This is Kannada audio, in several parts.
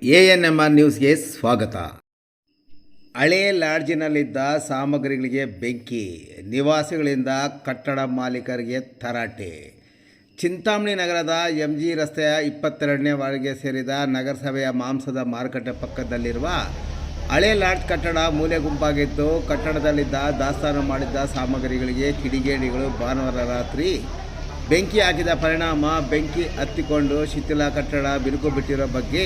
ANMR ನ್ಯೂಸ್ಗೆ ಸ್ವಾಗತ. ಹಳೆ ಲಾಡ್ಜಿನಲ್ಲಿದ್ದ ಸಾಮಗ್ರಿಗಳಿಗೆ ಬೆಂಕಿ, ನಿವಾಸಿಗಳಿಂದ ಕಟ್ಟಡ ಮಾಲೀಕರಿಗೆ ತರಾಟೆ. ಚಿಂತಾಮಣಿ ನಗರದ MG ರಸ್ತೆಯ 22ನೇ ವಾರ್ಡ್ಗೆ ಸೇರಿದ ನಗರಸಭೆಯ ಮಾಂಸದ ಮಾರುಕಟ್ಟೆ ಪಕ್ಕದಲ್ಲಿರುವ ಹಳೆ ಲಾಡ್ಜ್ ಕಟ್ಟಡ ಮೂಲೆ ಗುಂಪಾಗಿದ್ದು, ಕಟ್ಟಡದಲ್ಲಿದ್ದ ದಾಸ್ತಾನು ಮಾಡಿದ್ದ ಸಾಮಗ್ರಿಗಳಿಗೆ ಕಿಡಿಗೇಡಿಗಳು ಭಾನುವಾರ ರಾತ್ರಿ ಬೆಂಕಿ ಹಾಕಿದ ಪರಿಣಾಮ ಬೆಂಕಿ ಹತ್ತಿಕೊಂಡು ಶಿಥಿಲ ಕಟ್ಟಡ ಬಿರುಕು ಬಿಟ್ಟಿರೋ ಬಗ್ಗೆ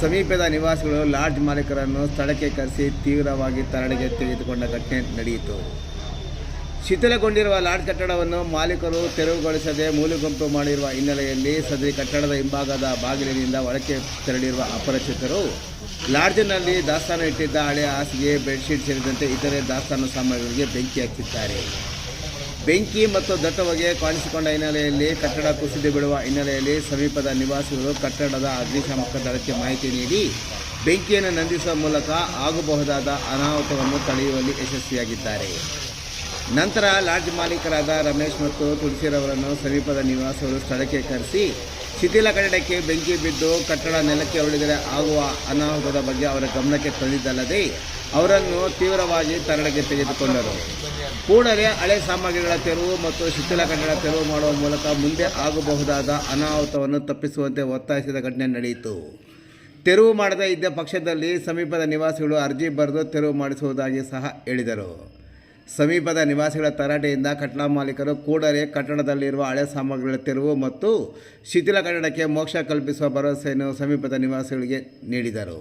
ಸಮೀಪದ ನಿವಾಸಿಗಳು ಲಾಡ್ಜ್ ಮಾಲೀಕರನ್ನು ಸ್ಥಳಕ್ಕೆ ಕರೆಸಿ ತೀವ್ರವಾಗಿ ತರಾಟೆಗೆ ತೆಗೆದುಕೊಂಡ ಘಟನೆ ನಡೆಯಿತು. ಶಿಥಿಲಗೊಂಡಿರುವ ಲಾಡ್ಜ್ ಕಟ್ಟಡವನ್ನು ಮಾಲೀಕರು ತೆರವುಗೊಳಿಸದೆ ಮೂಲೆಗುಂಪು ಮಾಡಿರುವ ಹಿನ್ನೆಲೆಯಲ್ಲಿ ಸದರಿ ಕಟ್ಟಡದ ಹಿಂಭಾಗದ ಬಾಗಿಲಿನಿಂದ ಒಳಕ್ಕೆ ತೆರಳಿರುವ ಅಪರಿಚಿತರು ಲಾಡ್ಜ್ನಲ್ಲಿ ದಾಸ್ತಾನು ಇಟ್ಟಿದ್ದ ಹಳೆಯ ಹಾಸಿಗೆ, ಬೆಡ್ಶೀಟ್ ಸೇರಿದಂತೆ ಇತರೆ ದಾಸ್ತಾನು ಸಾಮಗ್ರಿಗಳಿಗೆ ಬೆಂಕಿ ಹಚ್ಚಿದ್ದಾರೆ. ಬೆಂಕಿ ಮತ್ತು ದಟ್ಟ ಹೊಗೆ ಕಾಣಿಸಿಕೊಂಡ ಹಿನ್ನೆಲೆಯಲ್ಲಿ ಕಟ್ಟಡ ಕುಸಿದು ಬಿಡುವ ಹಿನ್ನೆಲೆಯಲ್ಲಿ ಸಮೀಪದ ನಿವಾಸಿಗಳು ಕಟ್ಟಡದ ಅಗ್ನಿಶಾಮಕ ದಳಕ್ಕೆ ಮಾಹಿತಿ ನೀಡಿ ಬೆಂಕಿಯನ್ನು ನಂದಿಸುವ ಮೂಲಕ ಆಗಬಹುದಾದ ಅನಾಹುತವನ್ನು ತಡೆಯುವಲ್ಲಿ ಯಶಸ್ವಿಯಾಗಿದ್ದಾರೆ. ನಂತರ ಲಾಡ್ಜ್ ಮಾಲೀಕರಾದ ರಮೇಶ್ ಮತ್ತು ತುಳಸಿರವರನ್ನು ಸಮೀಪದ ನಿವಾಸಿಗಳು ಸ್ಥಳಕ್ಕೆ ಕರೆಸಿ ಶಿಥಿಲ ಕಟ್ಟಡಕ್ಕೆ ಬೆಂಕಿ ಬಿದ್ದು ಕಟ್ಟಡ ನೆಲಕ್ಕೆ ಉಳಿದರೆ ಆಗುವ ಅನಾಹುತದ ಬಗ್ಗೆ ಅವರ ಗಮನಕ್ಕೆ ತಂದಿದ್ದಲ್ಲದೆ ಅವರನ್ನು ತೀವ್ರವಾಗಿ ತರಾಟೆಗೆ ತೆಗೆದುಕೊಂಡರು. ಕೂಡಲೇ ಹಳೆ ಸಾಮಗ್ರಿಗಳ ತೆರವು ಮತ್ತು ಶಿಥಿಲ ಕಟ್ಟಡ ತೆರವು ಮಾಡುವ ಮೂಲಕ ಮುಂದೆ ಆಗಬಹುದಾದ ಅನಾಹುತವನ್ನು ತಪ್ಪಿಸುವಂತೆ ಒತ್ತಾಯಿಸಿದ ಘಟನೆ ನಡೆಯಿತು. ತೆರವು ಮಾಡದೇ ಇದ್ದ ಪಕ್ಷದಲ್ಲಿ ಸಮೀಪದ ನಿವಾಸಿಗಳು ಅರ್ಜಿ ಬರೆದು ತೆರವು ಮಾಡಿಸುವುದಾಗಿ ಸಹ ಹೇಳಿದರು. ಸಮೀಪದ ನಿವಾಸಿಗಳ ತರಾಟೆಯಿಂದ ಕಟ್ಟಡ ಮಾಲೀಕರು ಕೂಡಲೇ ಕಟ್ಟಡದಲ್ಲಿರುವ ಹಳೆ ಸಾಮಗ್ರಿಗಳ ತೆರವು ಮತ್ತು ಶಿಥಿಲ ಕಟ್ಟಡಕ್ಕೆ ಮೋಕ್ಷ ಕಲ್ಪಿಸುವ ಭರವಸೆಯನ್ನು ಸಮೀಪದ ನಿವಾಸಿಗಳಿಗೆ ನೀಡಿದರು.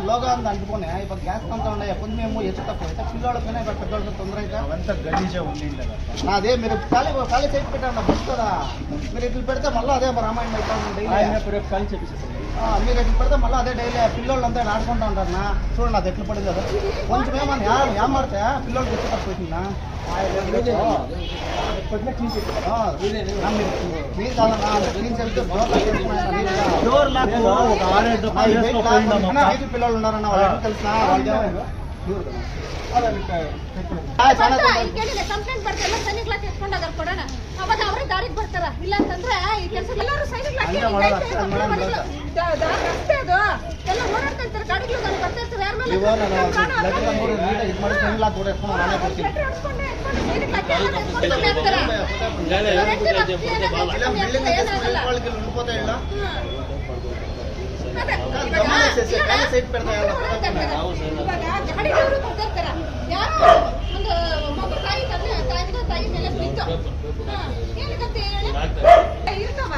లోగా అంటుకునే ఇప్పుడు గ్యాస్ కంతా ఉండే కొంచెం మేము హెచ్చు తక్కువ అయితే పిల్లలకైనా ఇక్కడ పెద్దోళ్ళకి తొందర అయితే అంత గలీజే ఉంది. అదే మీరు ఖాళీ చేసి పెట్టండి బస్ కదా, మీరు ఇట్లా పెడితే మళ్ళీ అదే రామాయణం అవుతుంది. ఖాళీ చేపిస్తారు మీరు ఎట్లా పెడితే మళ్ళీ అదే డైలీ పిల్లోళ్ళు అంతా ఆడుకుంటూ ఉంటారు. చూడండి అది ఎట్లా పడింది కదా, కొంచెం ఏమన్నా ఏమాడితే పిల్లలకి హెచ్చు తక్కువ అవుతుందా పిల్లలు ఉన్నారన్న వాళ్ళు తెలిసిన ಕಂಪ್ಲೇಂಟ್ ಬರ್ತಾರೆ ಸೈನಿಕ ಇಲಾಖೆ ಎತ್ಕೊಂಡು ಅದ್ರ ಕೊಡೋಣ ಅವಾಗ ಅವರೇ ದಾರಿಗೆ ಬರ್ತಾರ. ಇಲ್ಲ ಅಂತಂದ್ರೆ ಈ ಕೆಲಸ ಎಲ್ಲರೂ ಸೈನಿಕ ಇಲಾಖೆ ರಸ್ತೆ ಅದು ಎಲ್ಲ ಓಡಾಡ್ತಾ ಇರ್ತಾರೆ, ಗಾಡಿಗಳು ಬರ್ತಾ ಇರ್ತಾರೆ. ಯಾರ ಮೇಲೆ ಗಾಡಿಗಳು ಬರ್ತಿರ್ತಾರ. ಯಾರೋ ಒಂದು ಮಗು ತಾಯಿ ಮೇಲೆ ಬಿದ್ದು ಏನಕ್ಕಂತ ಇರ್ತಾವ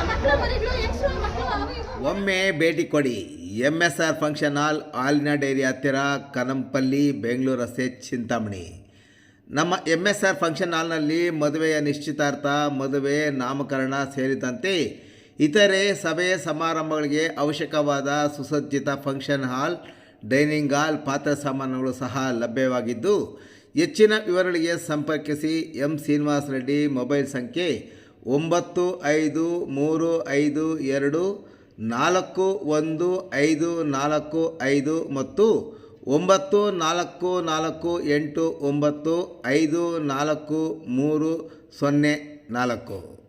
ಮಕ್ಕಳು ಮರಿಗಳು ಹೆಂಗಸರು ಮಕ್ಕಳು. ಒಮ್ಮೆ ಭೇಟಿ ಕೊಡಿ. MSR ಫಂಕ್ಷನ್ ಹಾಲ್, ಹಾಲಿನ ಡೈರಿ ಹತ್ತಿರ, ಕನಂಪಲ್ಲಿ, ಬೆಂಗಳೂರು ರಸ್ತೆ, ಚಿಂತಾಮಣಿ. ನಮ್ಮ MSR ಫಂಕ್ಷನ್ ಹಾಲ್ನಲ್ಲಿ ಮದುವೆಯ ನಿಶ್ಚಿತಾರ್ಥ, ಮದುವೆ, ನಾಮಕರಣ ಸೇರಿದಂತೆ ಇತರೆ ಸಭೆ ಸಮಾರಂಭಗಳಿಗೆ ಅವಶ್ಯಕವಾದ ಸುಸಜ್ಜಿತ ಫಂಕ್ಷನ್ ಹಾಲ್, ಡೈನಿಂಗ್ ಹಾಲ್, ಪಾತ್ರ ಸಾಮಾನುಗಳು ಸಹ ಲಭ್ಯವಾಗಿದ್ದು, ಹೆಚ್ಚಿನ ವಿವರಗಳಿಗೆ ಸಂಪರ್ಕಿಸಿ. M. ಶ್ರೀನಿವಾಸ ರೆಡ್ಡಿ. ಮೊಬೈಲ್ ಸಂಖ್ಯೆ 9452341545 ಮತ್ತು 9448954304.